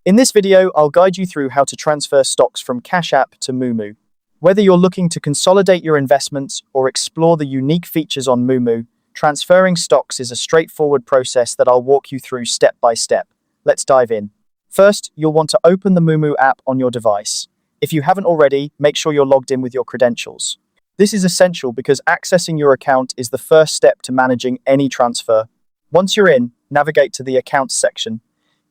In this video, I'll guide you through how to transfer stocks from Cash App to Moomoo. Whether you're looking to consolidate your investments or explore the unique features on Moomoo, transferring stocks is a straightforward process that I'll walk you through step by step. Let's dive in. First, you'll want to open the Moomoo app on your device. If you haven't already, make sure you're logged in with your credentials. This is essential because accessing your account is the first step to managing any transfer. Once you're in, navigate to the Accounts section.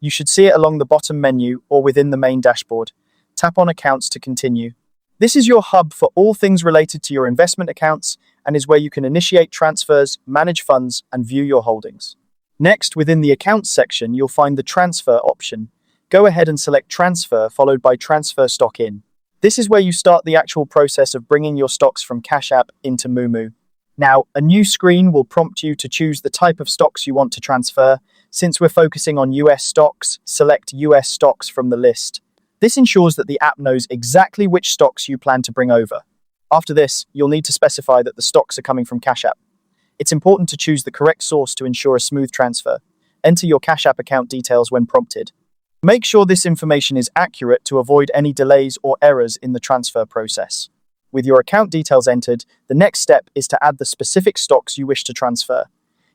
You should see it along the bottom menu or within the main dashboard. Tap on Accounts to continue. This is your hub for all things related to your investment accounts and is where you can initiate transfers, manage funds, and view your holdings. Next, within the Accounts section, you'll find the Transfer option. Go ahead and select Transfer followed by Transfer Stock In. This is where you start the actual process of bringing your stocks from Cash App into Moomoo. Now, a new screen will prompt you to choose the type of stocks you want to transfer. Since we're focusing on US stocks, select US stocks from the list. This ensures that the app knows exactly which stocks you plan to bring over. After this, you'll need to specify that the stocks are coming from Cash App. It's important to choose the correct source to ensure a smooth transfer. Enter your Cash App account details when prompted. Make sure this information is accurate to avoid any delays or errors in the transfer process. With your account details entered, the next step is to add the specific stocks you wish to transfer.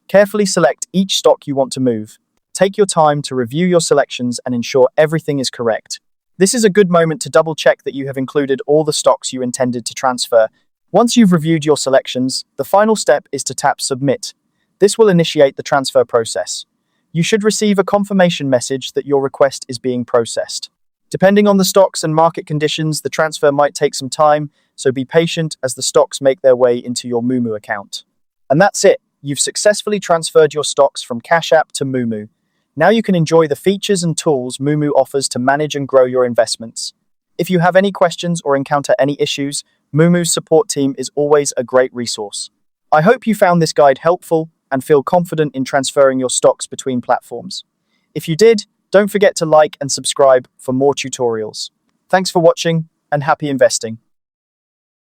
Carefully select each stock you want to move. Take your time to review your selections and ensure everything is correct. This is a good moment to double-check that you have included all the stocks you intended to transfer. Once you've reviewed your selections, the final step is to tap Submit. This will initiate the transfer process. You should receive a confirmation message that your request is being processed. Depending on the stocks and market conditions, the transfer might take some time, so be patient as the stocks make their way into your Moomoo account. And that's it. You've successfully transferred your stocks from Cash App to Moomoo. Now you can enjoy the features and tools Moomoo offers to manage and grow your investments. If you have any questions or encounter any issues, Moomoo's support team is always a great resource. I hope you found this guide helpful and feel confident in transferring your stocks between platforms. If you did, don't forget to like and subscribe for more tutorials. Thanks for watching and happy investing.